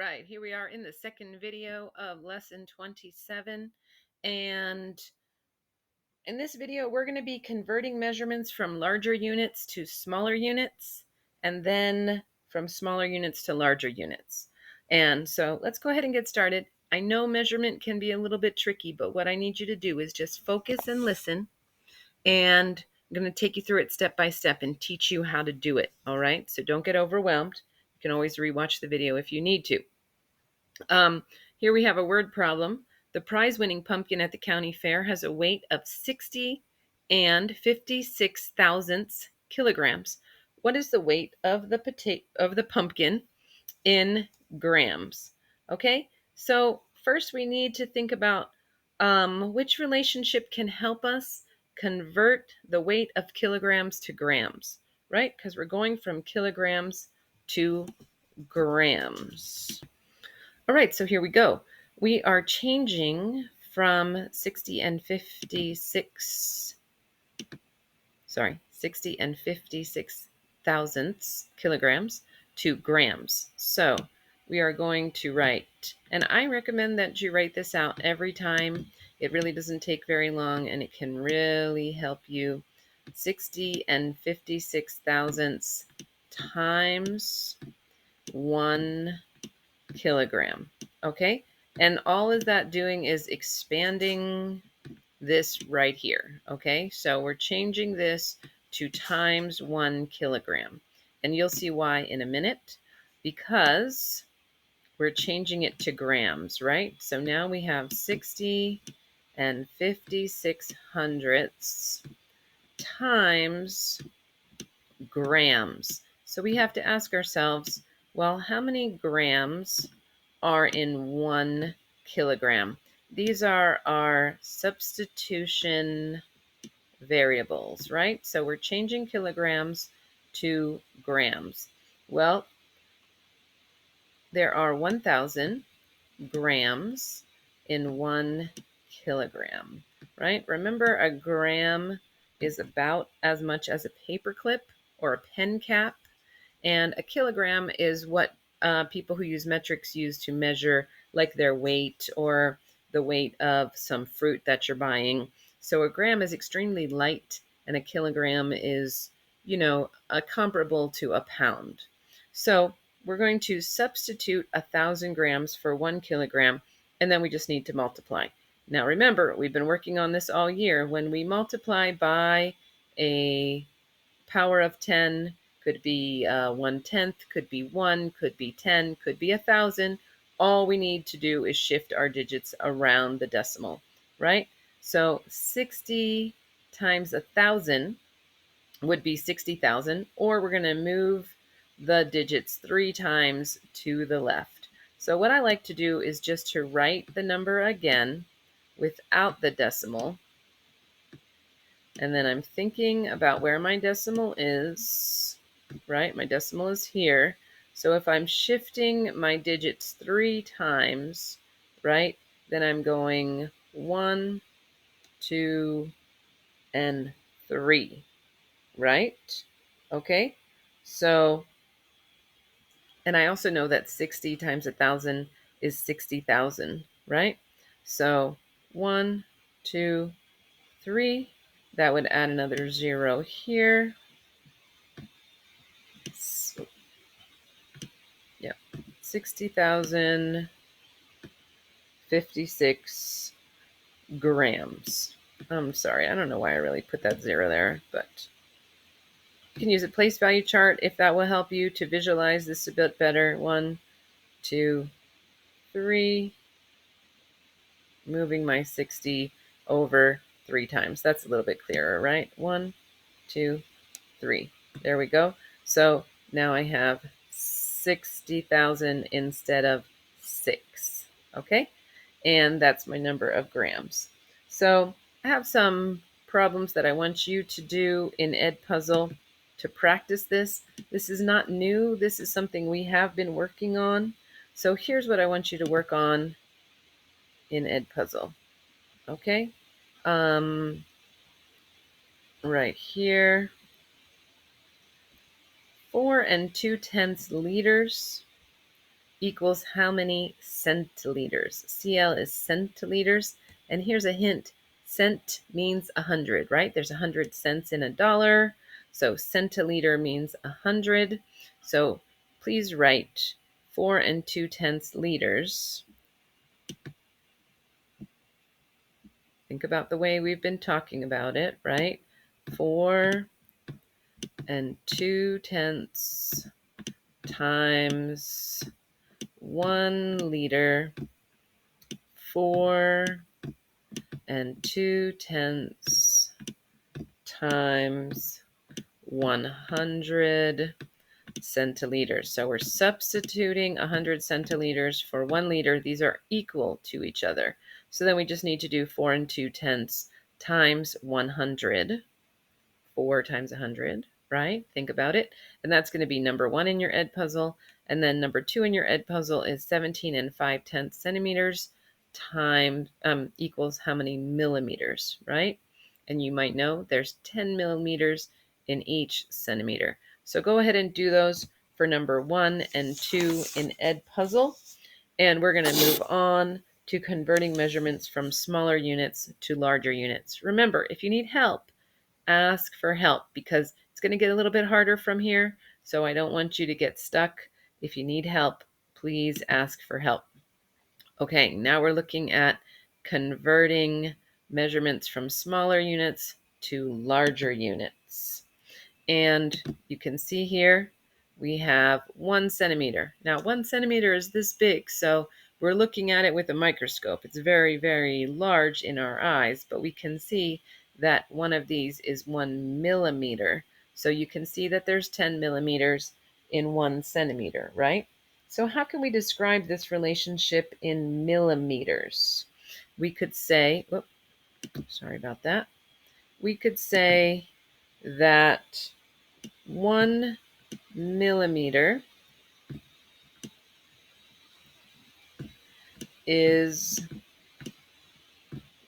right, here we are in the second video of lesson 27. And in this video, we're going to be converting measurements from larger units to smaller units, and then from smaller units to larger units. And so let's go ahead and get started. I know measurement can be a little bit tricky, but what I need you to do is just focus and listen. And I'm going to take you through it step by step and teach you how to do it. All right, so don't get overwhelmed. You can always rewatch the video if you need to. Here we have a word problem. The prize-winning pumpkin at the county fair has a weight of 60 and 56 thousandths kilograms. What is the weight of the pumpkin in grams? Okay, so first we need to think about which relationship can help us convert the weight of kilograms to grams, right? Because we're going from kilograms to grams. All right, so here we go. We are changing from 60 and 56 thousandths kilograms to grams. So we are going to write, and I recommend that you write this out every time. It really doesn't take very long, and it can really help you. 60 and 56 thousandths times 1 kilogram. Okay, and all is that doing is expanding this right here. Okay, so we're changing this to times 1 kilogram, and you'll see why in a minute, because we're changing it to grams, right? So now we have 60 and 56 hundredths times grams. So we have to ask ourselves, well, how many grams are in 1 kilogram? These are our substitution variables, right? So we're changing kilograms to grams. Well, there are 1,000 grams in 1 kilogram, right? Remember, a gram is about as much as a paper clip or a pen cap. And a kilogram is what people who use metrics use to measure like their weight or the weight of some fruit that you're buying. So a gram is extremely light, and a kilogram is, comparable to a pound. So we're going to substitute 1,000 grams for 1 kilogram, and then we just need to multiply. Now remember, we've been working on this all year. When we multiply by a power of 10, could be 1/10, could be 1, could be 10, could be 1,000. All we need to do is shift our digits around the decimal, right? So 60 times 1,000 would be 60,000, or we're going to move the digits 3 times to the left. So what I like to do is just to write the number again without the decimal. And then I'm thinking about where my decimal is, right? My decimal is here. So if I'm shifting my digits 3 times, right, then I'm going 1, 2, and 3, right? Okay, so, and I also know that 60 times 1,000 is 60,000, right? So 1, 2, 3. That would add another 0 here. Yep, 60,056 grams. I'm sorry, I don't know why I really put that 0 there, but you can use a place value chart if that will help you to visualize this a bit better. 1, 2, 3. Moving my 60 over 3 times. That's a little bit clearer, right? 1, 2, 3. There we go. So now I have 60,000 instead of 6. Okay, and that's my number of grams. So I have some problems that I want you to do in Edpuzzle to practice this. This is not new. This is something we have been working on. So here's what I want you to work on in Edpuzzle. Okay, right here, 4 2/10 liters equals how many centiliters? CL is centiliters. And here's a hint. Cent means 100, right? There's 100 cents in a dollar. So centiliter means 100. So please write 4 2/10 liters. Think about the way we've been talking about it, right? 4 2/10 times 1 liter, 4 2/10 times 100 centiliters. So we're substituting 100 centiliters for 1 liter. These are equal to each other. So then we just need to do 4 2/10 times 100. 4 times 100, right? Think about it. And that's going to be number 1 in your Edpuzzle. And then number 2 in your Edpuzzle is 17 5/10 centimeters times equals how many millimeters, right? And you might know there's 10 millimeters in each centimeter. So go ahead and do those for number 1 and 2 in Edpuzzle. And we're going to move on to converting measurements from smaller units to larger units. Remember, if you need help, ask for help because it's going to get a little bit harder from here. So I don't want you to get stuck. If you need help, please ask for help. Okay, now we're looking at converting measurements from smaller units to larger units. And you can see here we have 1 centimeter. Now 1 centimeter is this big, so we're looking at it with a microscope. It's very, very large in our eyes, but we can see that one of these is 1 millimeter. So you can see that there's 10 millimeters in 1 centimeter, right? So how can we describe this relationship in millimeters? We could say, sorry about that. We could say that 1 millimeter is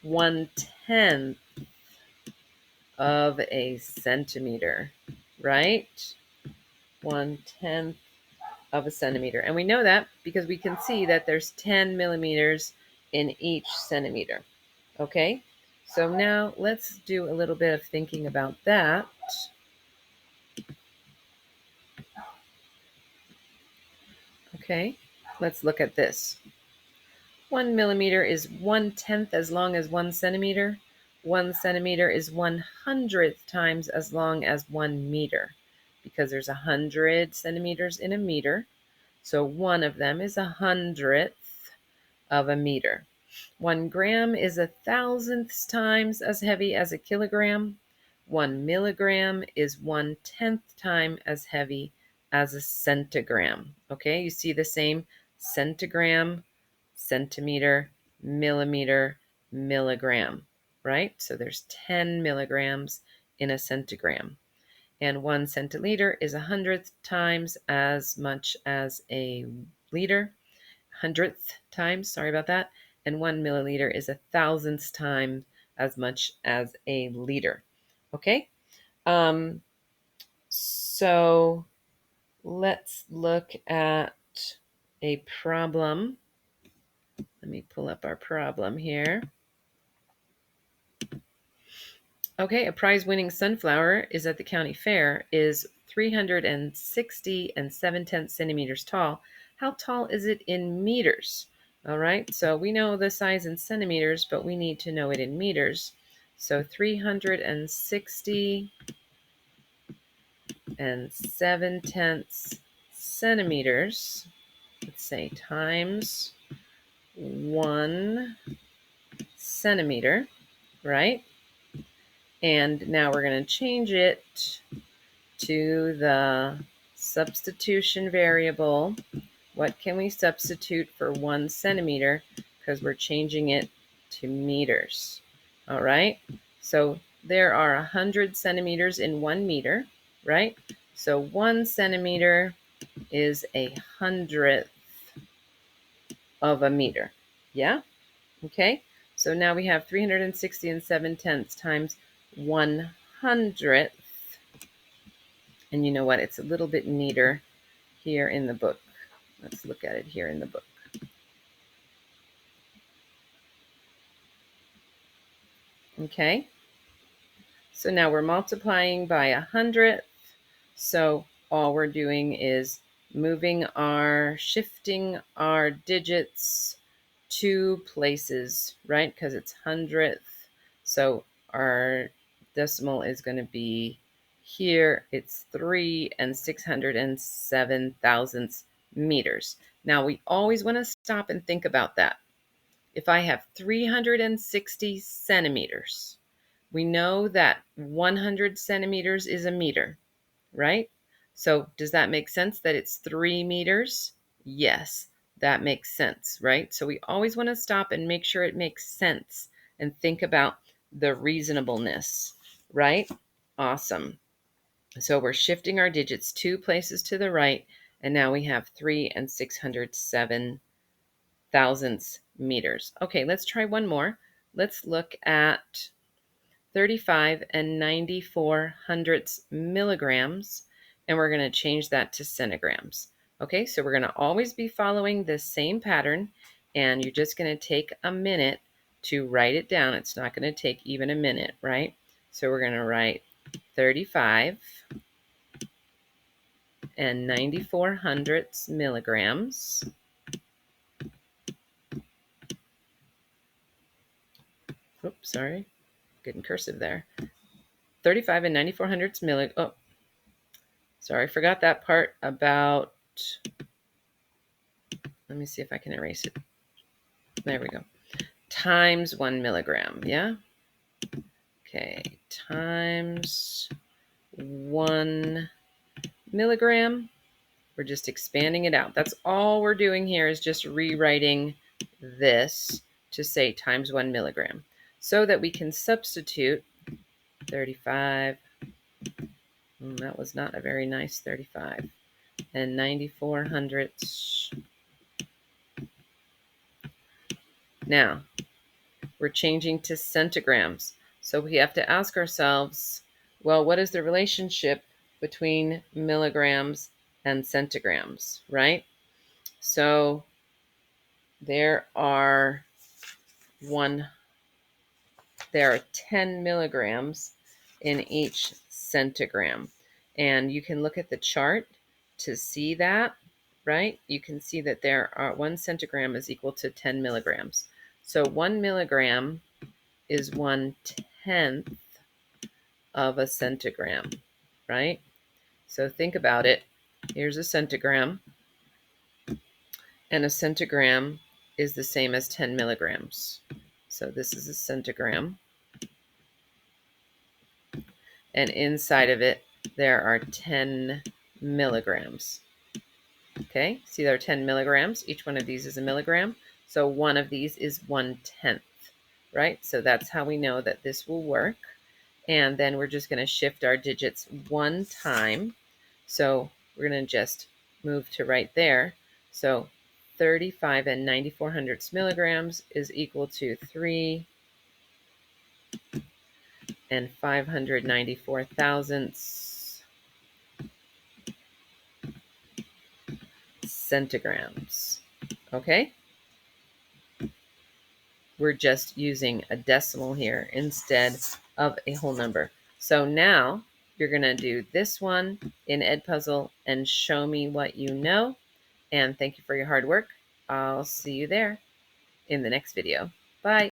1/10 of a centimeter, right? 1/10 of a centimeter. And we know that because we can see that there's 10 millimeters in each centimeter. Okay, so now let's do a little bit of thinking about that. Okay, let's look at this. 1 millimeter is 1/10 as long as 1 centimeter. 1 centimeter is 100th times as long as 1 meter because there's 100 centimeters in a meter. So one of them is 100th of a meter. 1 gram is 1,000th times as heavy as a kilogram. 1 milligram is 1/10 time as heavy as a centigram. Okay, you see the same centigram, centimeter, millimeter, milligram, right? So there's 10 milligrams in a centigram. And 1 centiliter is 100th times as much as a liter. 100th times, sorry about that. And 1 milliliter is 1,000th time as much as a liter. Okay? So let's look at a problem. Let me pull up our problem here. Okay, a prize-winning sunflower is at the county fair, is 360 7/10 centimeters tall. How tall is it in meters? All right, so we know the size in centimeters, but we need to know it in meters. So 360 7/10 centimeters, let's say, times 1 centimeter, right? And now we're going to change it to the substitution variable. What can we substitute for 1 centimeter? Because we're changing it to meters. All right. So there are 100 centimeters in 1 meter, right? So 1 centimeter is 100th of a meter. Yeah. Okay. So now we have 360 7/10 times 100th. And you know what? It's a little bit neater here in the book. Let's look at it here in the book. Okay, so now we're multiplying by 100th. So all we're doing is shifting our digits 2 places, right? Because it's 100th. So our decimal is going to be here. It's 3 and 607 thousandths meters. Now we always want to stop and think about that. If I have 360 centimeters, we know that 100 centimeters is a meter, right? So does that make sense that it's 3 meters? Yes, that makes sense, right? So we always want to stop and make sure it makes sense and think about the reasonableness, right? Awesome. So we're shifting our digits 2 places to the right, and now we have 3 and 607 thousandths meters. Okay, let's try one more. Let's look at 35 and 94 hundredths milligrams, and we're going to change that to centigrams. Okay, so we're going to always be following this same pattern, and you're just going to take a minute to write it down. It's not going to take even a minute, right? So we're going to write 35 and 94 hundredths milligrams. Oops, sorry, getting cursive there. 35 and 94 hundredths milligrams. Oh, sorry, I forgot that part about, let me see if I can erase it. There we go. Times 1 milligram, yeah? Okay, times 1 milligram. We're just expanding it out. That's all we're doing here is just rewriting this to say times 1 milligram so that we can substitute 35. That was not a very nice 35. And 94 hundredths. Now, we're changing to centigrams. So we have to ask ourselves, well, what is the relationship between milligrams and centigrams, right? So there are 10 milligrams in each centigram. And you can look at the chart to see that, right? You can see that there are 1 centigram is equal to 10 milligrams. So 1 milligram is 1/10 of a centigram, right? So think about it. Here's a centigram, and a centigram is the same as 10 milligrams. So this is a centigram, and inside of it, there are 10 milligrams. Okay, see there are 10 milligrams. Each one of these is a milligram. So one of these is 1/10, right? So that's how we know that this will work. And then we're just going to shift our digits 1 time. So we're going to just move to right there. So 35 and 94 hundredths milligrams is equal to 3 and 594 thousandths centigrams. Okay? We're just using a decimal here instead of a whole number. So now you're going to do this one in Edpuzzle and show me what you know. And thank you for your hard work. I'll see you there in the next video. Bye.